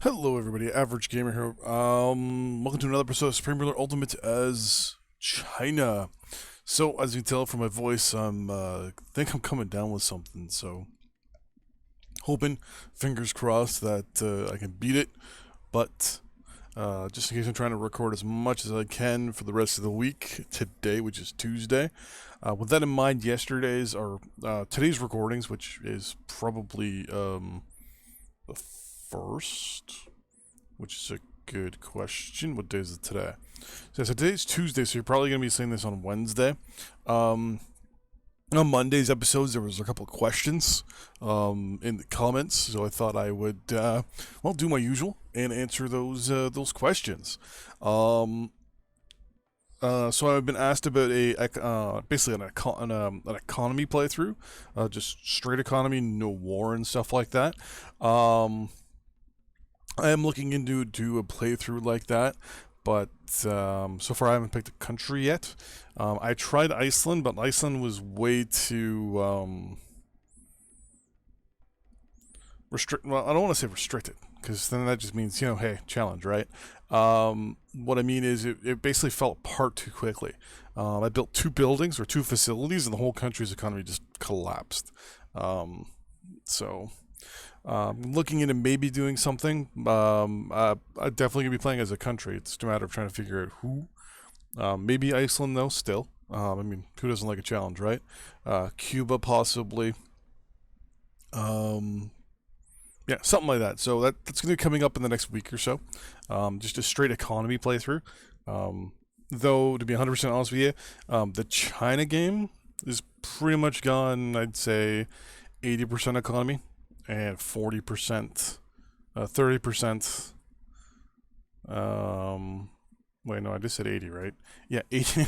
Hello, everybody. Average Gamer here. Welcome to another episode of Supreme Ruler Ultimate as China. So, as you can tell from my voice, think I'm coming down with something. So, hoping, fingers crossed, that I can beat it. But just in case, I'm trying to record as much as I can for the rest of the week today, which is Tuesday. With that in mind, today's recordings, which is probably the first, which is a good question. What day is it today? So today's Tuesday, so you're probably going to be seeing this on Wednesday. On Monday's episodes, there was a couple of questions in the comments, so I thought I would, do my usual and answer those questions. So I've been asked about basically an economy playthrough, just straight economy, no war and stuff like that. I am looking into do a playthrough like that, but so far I haven't picked a country yet. I tried Iceland, but Iceland was way too restrict. Well, I don't want to say restricted because then that just means hey, challenge, right? What I mean is it basically fell apart too quickly. I built two buildings or two facilities, and the whole country's economy just collapsed. So looking into maybe doing something. I'm definitely gonna be playing as a country. It's just a matter of trying to figure out who. Maybe Iceland though. Still, I mean, who doesn't like a challenge, right? Cuba possibly. Um, yeah, something like that. So that's gonna be coming up in the next week or so. Just a straight economy playthrough. Though to be 100% honest with you, the China game is pretty much gone. I'd say 80% economy and 40%, 30%. Wait, no, I just said 80, right? Yeah, 80.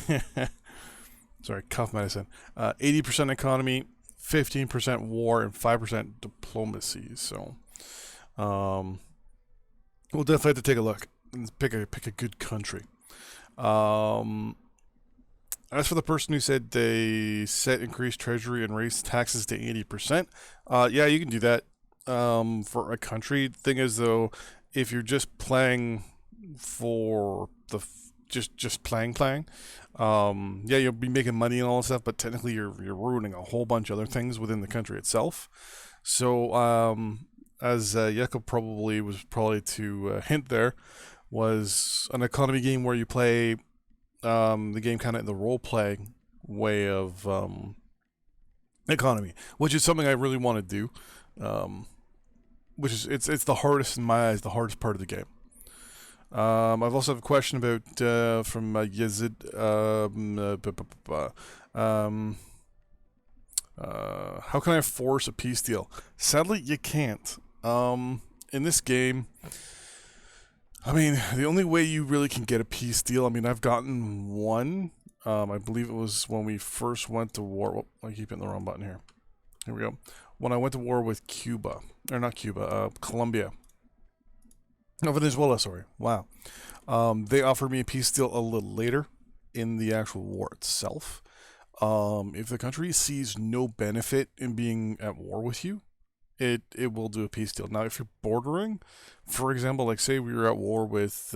Sorry, cough medicine. 80% economy, 15% war, and 5% diplomacy. So, we'll definitely have to take a look and pick a good country. As for the person who said they set increased treasury and raise taxes to 80%, yeah, you can do that for a country. Thing is, though, if you're just playing for just playing, yeah, you'll be making money and all that stuff, but technically you're ruining a whole bunch of other things within the country itself. So, as Jakob probably was probably to hint there, was an economy game where you play the game kind of in the role playing way of economy, which is something I really want to do. Which is it's the hardest in my eyes, the hardest part of the game. I've also have a question about from Yazid. How can I force a peace deal? Sadly, you can't. In this game, I mean, the only way you really can get a peace deal, I mean, I've gotten one. I believe it was when we first went to war. Oh, I keep hitting the wrong button here. Here we go. When I went to war with Cuba. Or not Cuba, Colombia. No, Venezuela, sorry. Wow. They offered me a peace deal a little later in the actual war itself. If the country sees no benefit in being at war with you, it will do a peace deal. Now, if you're bordering, for example, like say we were at war with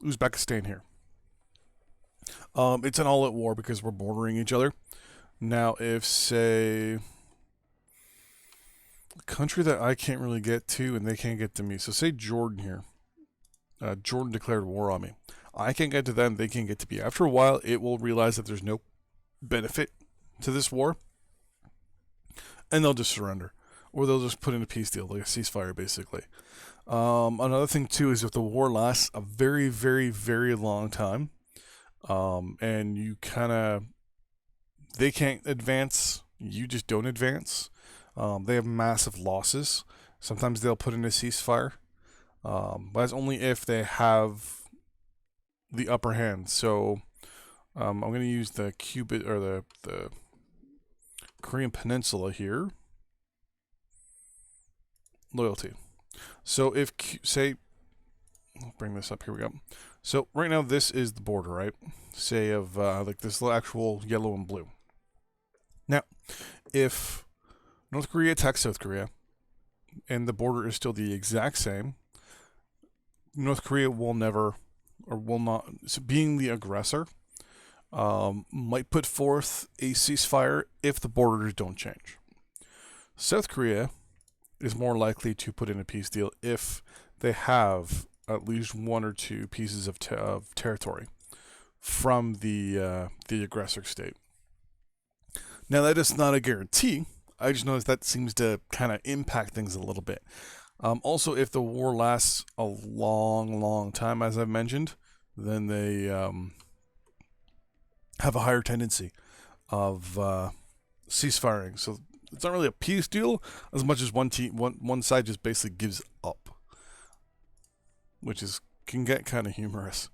Uzbekistan here. It's an all-out war because we're bordering each other. Now, if say a country that I can't really get to and they can't get to me, so say Jordan here. Jordan declared war on me. I can't get to them, they can't get to me. After a while, it will realize that there's no benefit to this war, and they'll just surrender, or they'll just put in a peace deal, like a ceasefire, basically. Another thing too is if the war lasts a very, very, very long time, and you kind of they can't advance, you just don't advance. They have massive losses. Sometimes they'll put in a ceasefire, but that's only if they have the upper hand. So I'm going to use the Cuban or the Korean Peninsula here. Loyalty. So if say, I'll bring this up. Here we go. So right now this is the border, right? Say of like this little actual yellow and blue. Now, if North Korea attacks South Korea, and the border is still the exact same. North Korea will never, or will not, so being the aggressor, might put forth a ceasefire if the borders don't change. South Korea is more likely to put in a peace deal if they have at least one or two pieces of territory from the aggressor state. Now, that is not a guarantee. I just noticed that seems to kind of impact things a little bit. Also, if the war lasts a long, long time, as I've mentioned, then they have a higher tendency of ceasefiring. So it's not really a peace deal as much as one side just basically gives up, which can get kind of humorous.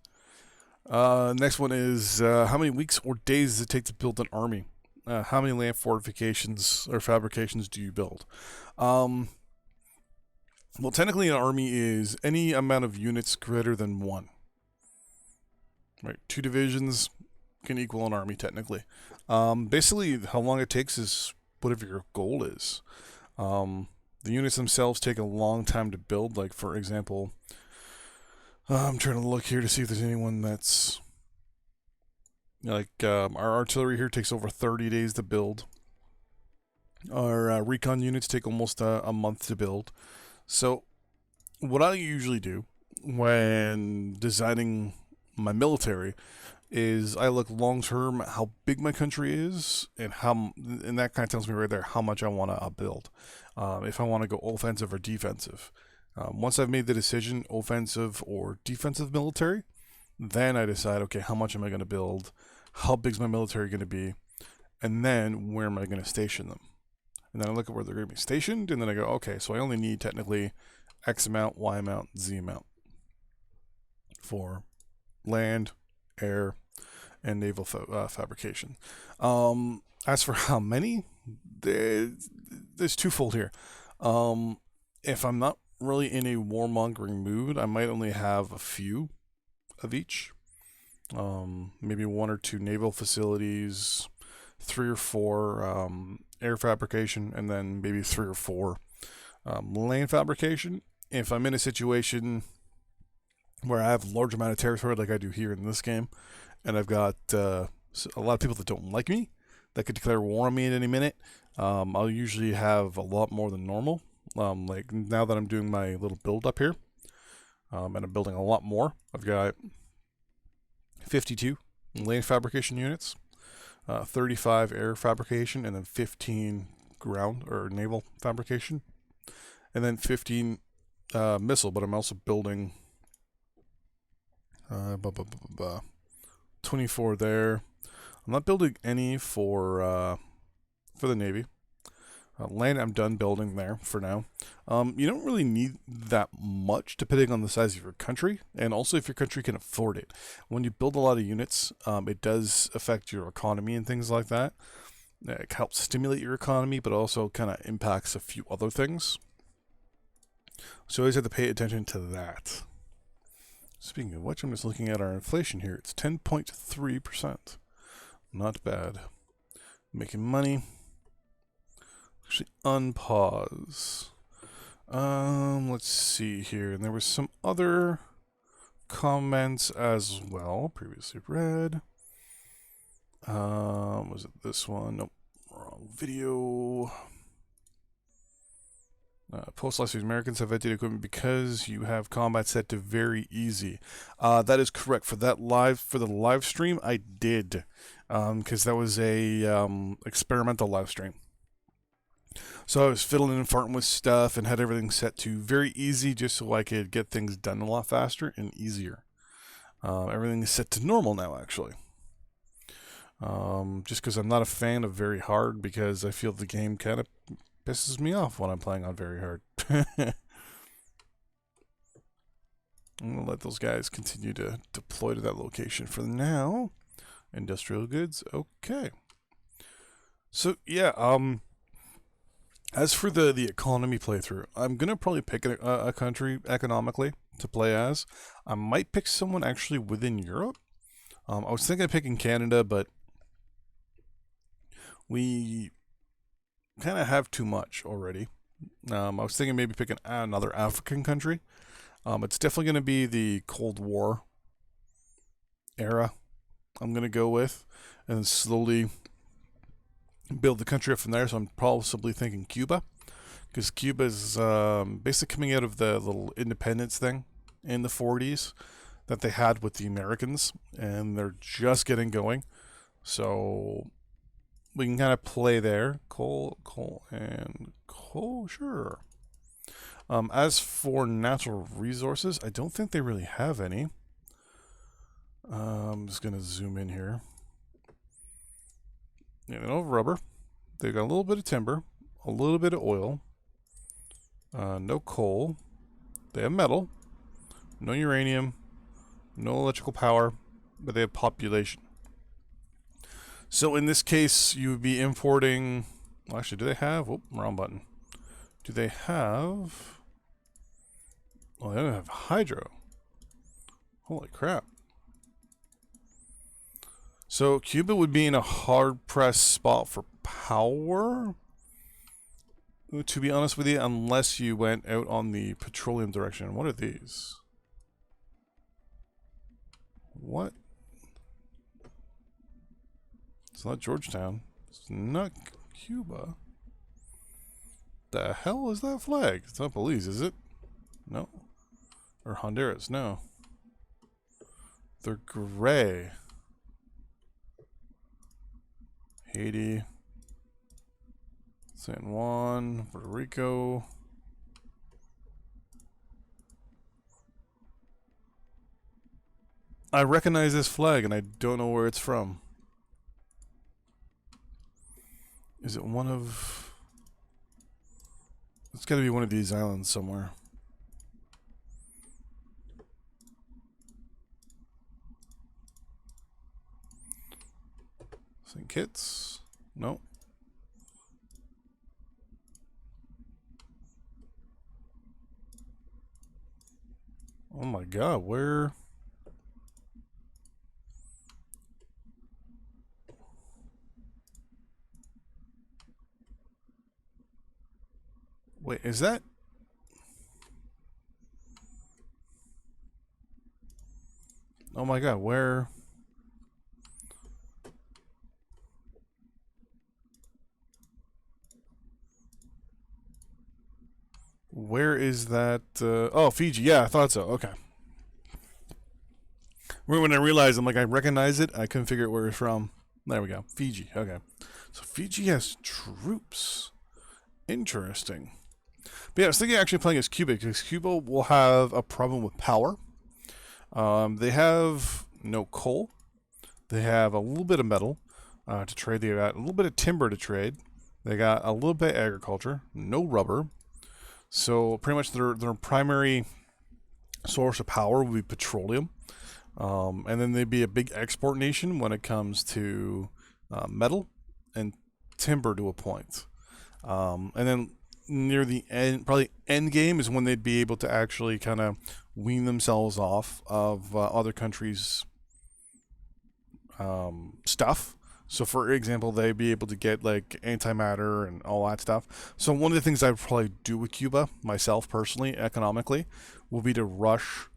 Next one is how many weeks or days does it take to build an army? How many land fortifications or fabrications do you build? Well, technically, an army is any amount of units greater than one. Right, 2 divisions can equal an army technically. Basically, how long it takes is whatever your goal is. The units themselves take a long time to build. Like, for example, I'm trying to look here to see if there's anyone that's like our artillery here takes over 30 days to build. Our recon units take almost a month to build. So what I usually do when designing my military is I look long term how big my country is, and that kind of tells me right there how much I want to build. If I want to go offensive or defensive. Once I've made the decision, offensive or defensive military, then I decide, okay, how much am I going to build? How big's my military going to be? And then where am I going to station them? And then I look at where they're going to be stationed, and then I go, okay, so I only need technically X amount, Y amount, Z amount for land, air, and naval fabrication. As for how many, there's twofold here. If I'm not really in a warmongering mood, I might only have a few of each. Maybe 1 or 2 naval facilities, 3 or 4 air fabrication, and then maybe 3 or 4 land fabrication. If I'm in a situation where I have a large amount of territory like I do here in this game, and I've got a lot of people that don't like me, that could declare war on me at any minute, I'll usually have a lot more than normal. Like now that I'm doing my little build up here, and I'm building a lot more, I've got 52 land fabrication units, 35 air fabrication, and then 15 ground or naval fabrication, and then 15 missile. But I'm also building 24 there. I'm not building any for the Navy. Land I'm done building there for now. You don't really need that much depending on the size of your country, and also if your country can afford it. When you build a lot of units, it does affect your economy and things like that. It helps stimulate your economy, but also kind of impacts a few other things. So you always have to pay attention to that. Speaking of which, I'm just looking at our inflation here. It's 10.3%. Not bad. Making money. Actually, unpause. Let's see here. And there was some other comments as well, previously read. Was it this one? Nope. Wrong video. Post-live Americans have edited equipment because you have combat set to very easy. That is correct. For the live stream, I did, because that was a experimental live stream. So I was fiddling and farting with stuff and had everything set to very easy, just so I could get things done a lot faster and easier. Everything is set to normal now, actually. Just because I'm not a fan of very hard, because I feel the game kind of pisses me off when I'm playing on very hard. I'm going to let those guys continue to deploy to that location for now. Industrial goods, okay. So, yeah, as for the economy playthrough, I'm going to probably pick a country economically to play as. I might pick someone actually within Europe. I was thinking of picking Canada, but we kind of have too much already. I was thinking maybe picking another African country. It's definitely going to be the Cold War era I'm going to go with, and slowly build the country up from there. So I'm possibly thinking Cuba, because Cuba is basically coming out of the little independence thing in the 40s that they had with the Americans, and they're just getting going. So we can kind of play there. Coal, sure. As for natural resources, I don't think they really have any. I'm just going to zoom in here. Yeah, they don't have rubber. They've got a little bit of timber, a little bit of oil, no coal. They have metal, no uranium, no electrical power, but they have population. So in this case, you would be importing... Well, actually, do they have... Whoop, wrong button. Do they have... Well, they don't have hydro. Holy crap. So Cuba would be in a hard-pressed spot for power, to be honest with you, unless you went out on the petroleum direction. What are these? What? It's not Georgetown. It's not Cuba. The hell is that flag? It's not Belize, is it? No. Or Honduras, no. They're gray. Haiti. San Juan, Puerto Rico. I recognize this flag and I don't know where it's from. Is it one of... It's gotta be one of these islands somewhere. St. Kitts? No. Oh my god, where... Wait, is that... Oh my god, where... Where is that? Oh, Fiji. Yeah, I thought so. Okay. When I realized, I'm like, I recognize it. I couldn't figure out where it's from. There we go. Fiji. Okay. So Fiji has troops. Interesting. But yeah, I was thinking actually playing as Cuba, because Cuba will have a problem with power. They have no coal. They have a little bit of metal to trade. They got a little bit of timber to trade. They got a little bit of agriculture. No rubber. So pretty much their primary source of power would be petroleum. And then they'd be a big export nation when it comes to metal and timber to a point. And then near the end, probably end game is when they'd be able to actually kind of wean themselves off of other countries' stuff. So, for example, they'd be able to get like antimatter and all that stuff. So, one of the things I'd probably do with Cuba, myself personally, economically, will be to rush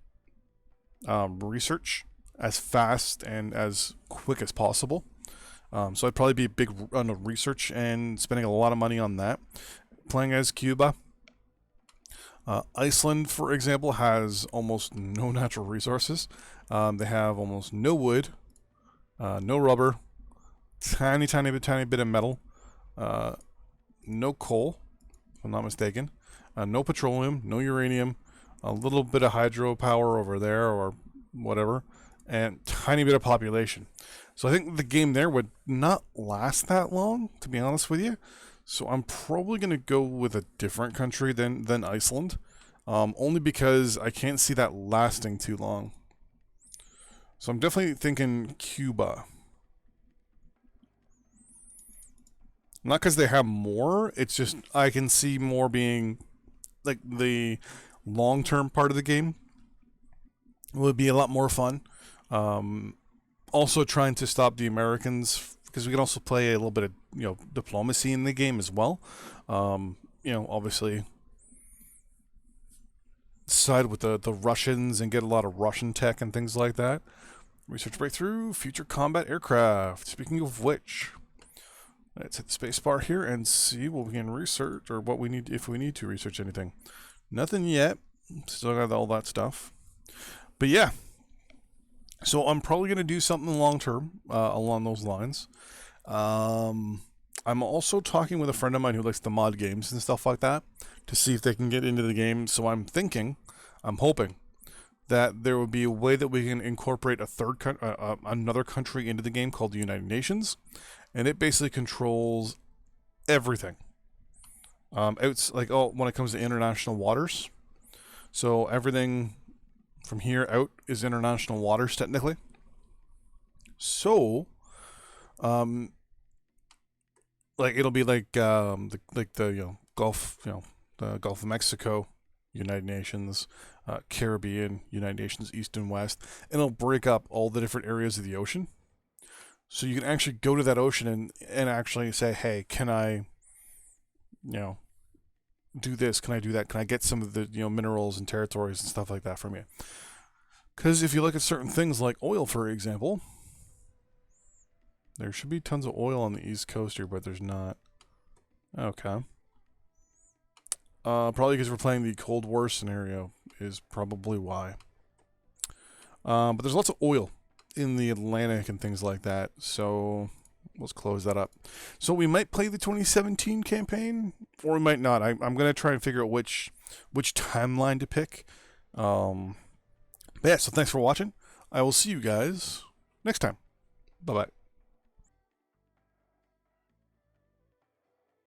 research as fast and as quick as possible. So, I'd probably be a big run of research and spending a lot of money on that. Playing as Cuba. Iceland, for example, has almost no natural resources. They have almost no wood, no rubber. Tiny bit of metal, no coal, if I'm not mistaken, no petroleum, no uranium, a little bit of hydropower over there or whatever, and tiny bit of population. So I think the game there would not last that long, to be honest with you. So I'm probably going to go with a different country than Iceland, only because I can't see that lasting too long. So I'm definitely thinking Cuba. Not because they have more, it's just I can see more being like the long-term part of the game would be a lot more fun. Also trying to stop the Americans because we can also play a little bit of diplomacy in the game as well. Obviously side with the Russians and get a lot of Russian tech and things like that. Research breakthrough, future combat aircraft. Speaking of which, let's hit the space bar here and see what we can research, or what we need, if we need to research anything. Nothing yet. Still got all that stuff. But yeah. So I'm probably going to do something long term along those lines. I'm also talking with a friend of mine who likes to mod games and stuff like that to see if they can get into the game. So I'm hoping that there would be a way that we can incorporate another country into the game called the United Nations, and it basically controls everything. It's like when it comes to international waters. So everything from here out is international waters technically. So, it'll be like the Gulf, the Gulf of Mexico, United Nations, Caribbean, United Nations, East and West, and it'll break up all the different areas of the ocean. So you can actually go to that ocean and actually say, hey, can I, do this? Can I do that? Can I get some of the minerals and territories and stuff like that from you? Because if you look at certain things like oil, for example, there should be tons of oil on the East Coast here, but there's not. Okay. Probably because we're playing the Cold War scenario is probably why. But there's lots of oil in the Atlantic and things like that, so let's close that up. So we might play the 2017 campaign, or we might not. I'm going to try and figure out which timeline to pick. But yeah, so thanks for watching. I will see you guys next time. Bye-bye.